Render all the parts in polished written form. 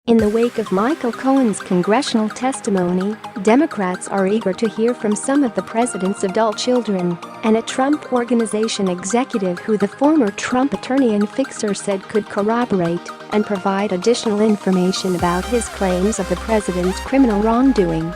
In the wake of Michael Cohen's congressional testimony, Democrats are eager to hear from some of the president's adult children and a Trump Organization executive who the former Trump attorney and fixer said could corroborate and provide additional information about his claims of the president's criminal wrongdoing.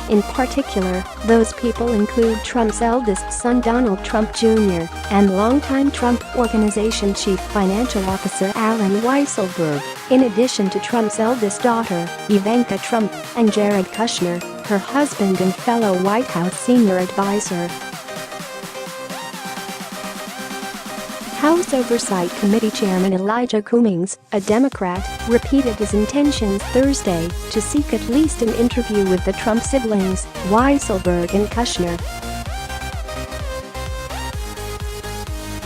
In particular, those people include Trump's eldest son Donald Trump Jr. and longtime Trump Organization Chief Financial Officer Alan Weisselberg, in addition to Trump's eldest daughter, Ivanka Trump, and Jared Kushner, her husband and fellow White House senior advisor. House Oversight Committee Chairman Elijah Cummings, a Democrat, repeated his intentions Thursday to seek at least an interview with the Trump siblings, Weisselberg and Kushner.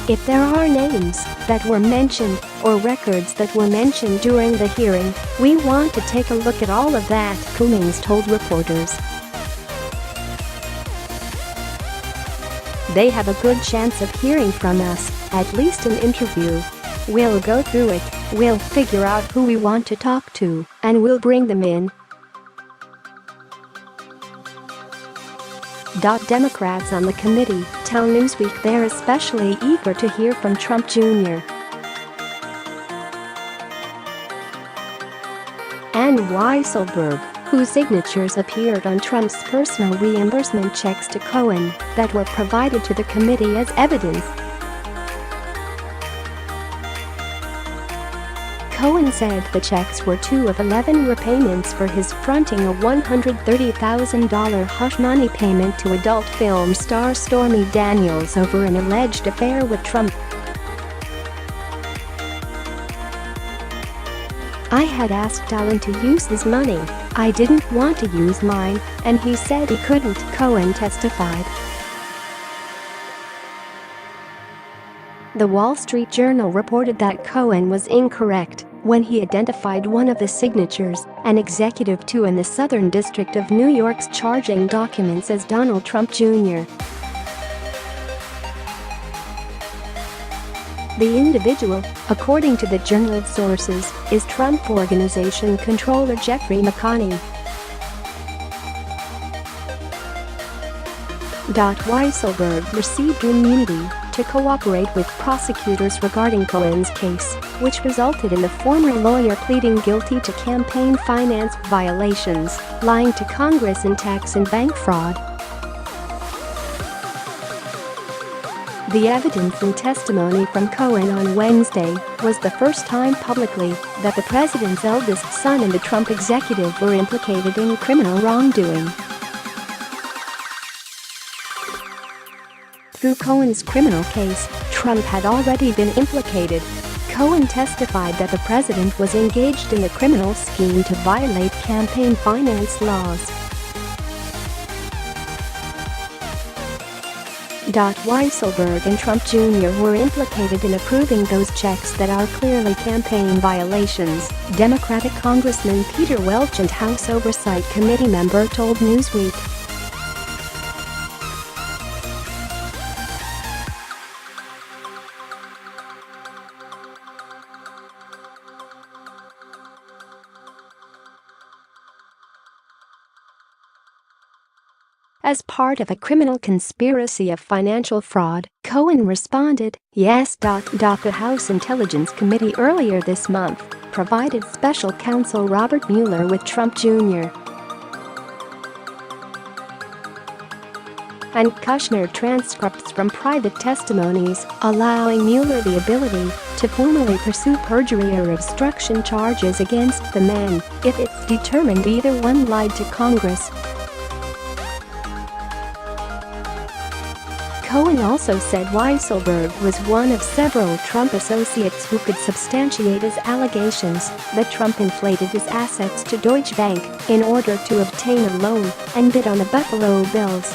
If there are names that were mentioned or records that were mentioned during the hearing, we want to take a look at all of that, Cummings told reporters. They have a good chance of hearing from us, at least an interview. We'll go through it, we'll figure out who we want to talk to, and we'll bring them in. Democrats on the committee tell Newsweek they're especially eager to hear from Trump Jr. and Weisselberg, whose signatures appeared on Trump's personal reimbursement checks to Cohen that were provided to the committee as evidence. Cohen said the checks were 2 of 11 repayments for his fronting a $130,000 hush money payment to adult film star Stormy Daniels over an alleged affair with Trump. I had asked Alan to use his money. I didn't want to use mine, and he said he couldn't, Cohen testified. The Wall Street Journal reported that Cohen was incorrect when he identified one of the signatures, an executive to in the Southern District of New York's charging documents as Donald Trump Jr. The individual, according to the Journal's sources, is Trump Organization controller Jeffrey McConney. Weisselberg received immunity to cooperate with prosecutors regarding Cohen's case, which resulted in the former lawyer pleading guilty to campaign finance violations, lying to Congress and tax and bank fraud. The evidence and testimony from Cohen on Wednesday was the first time publicly that the president's eldest son and the Trump executive were implicated in criminal wrongdoing. Through Cohen's criminal case, Trump had already been implicated. Cohen testified that the president was engaged in a criminal scheme to violate campaign finance laws. Weisselberg and Trump Jr. were implicated in approving those checks that are clearly campaign violations, Democratic Congressman Peter Welch and House Oversight Committee member told Newsweek. As part of a criminal conspiracy of financial fraud, Cohen responded, yes. The House Intelligence Committee earlier this month provided special counsel Robert Mueller with Trump Jr. and Kushner transcripts from private testimonies, allowing Mueller the ability to formally pursue perjury or obstruction charges against the men if it's determined either one lied to Congress. Cohen also said Weisselberg was one of several Trump associates who could substantiate his allegations that Trump inflated his assets to Deutsche Bank in order to obtain a loan and bid on the Buffalo Bills.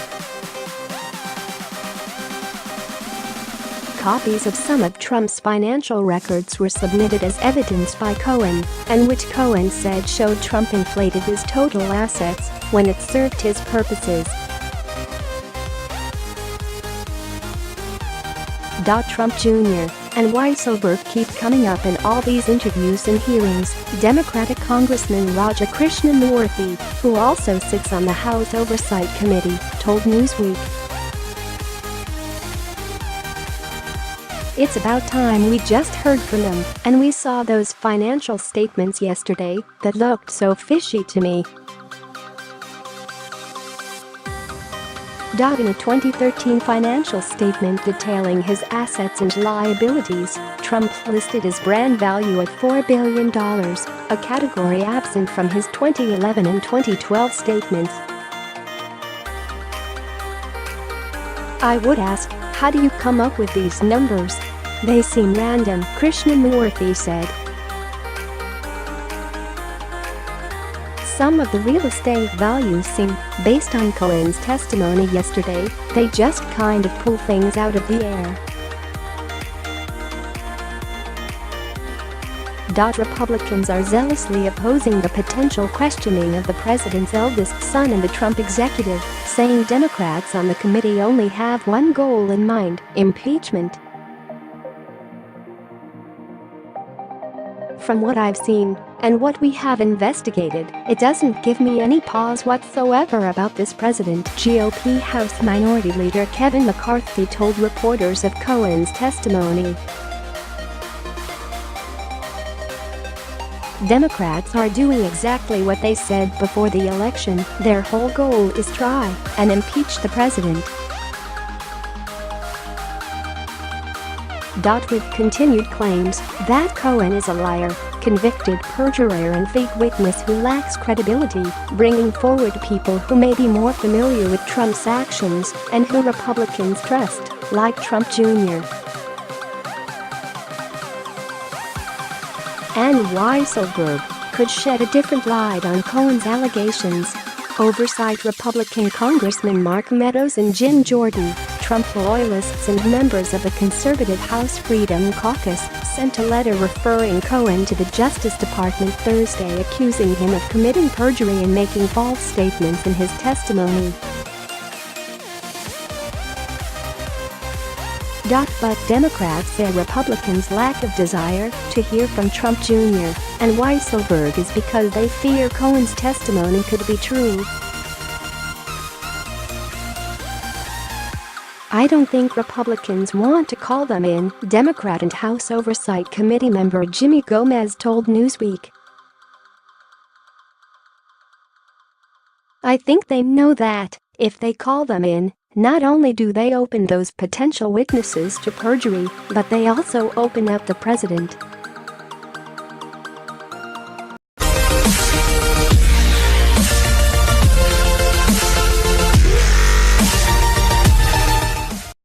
Copies of some of Trump's financial records were submitted as evidence by Cohen, and which Cohen said showed Trump inflated his total assets when it served his purposes. Trump Jr. And why Soberg keep coming up in all these interviews and hearings, Democratic Congressman Raja Krishnamurthy, who also sits on the House Oversight Committee, told Newsweek. It's about time we just heard from him, and we saw those financial statements yesterday that looked so fishy to me. In a 2013 financial statement detailing his assets and liabilities, Trump listed his brand value at $4 billion, a category absent from his 2011 and 2012 statements. I would ask, how do you come up with these numbers? They seem random, Krishnamurthy said. Some of the real estate values seem, based on Cohen's testimony yesterday, they just kind of pull things out of the air. Republicans are zealously opposing the potential questioning of the president's eldest son and the Trump executive, saying Democrats on the committee only have one goal in mind: impeachment. From what I've seen and what we have investigated, it doesn't give me any pause whatsoever about this president, GOP House Minority Leader Kevin McCarthy told reporters of Cohen's testimony. Democrats are doing exactly what they said before the election. Their whole goal is try and impeach the president. With continued claims that Cohen is a liar, convicted perjurer and fake witness who lacks credibility, bringing forward people who may be more familiar with Trump's actions and who Republicans trust, like Trump Jr. And why Soberg could shed a different light on Cohen's allegations. Oversight Republican Congressman Mark Meadows and Jim Jordan, Trump loyalists and members of the conservative House Freedom Caucus, sent a letter referring Cohen to the Justice Department Thursday, accusing him of committing perjury and making false statements in his testimony. But Democrats say Republicans' lack of desire to hear from Trump Jr. and Weisselberg is because they fear Cohen's testimony could be true. I don't think Republicans want to call them in, Democrat and House Oversight Committee member Jimmy Gomez told Newsweek. I think they know that, if they call them in, not only do they open those potential witnesses to perjury, but they also open up the president.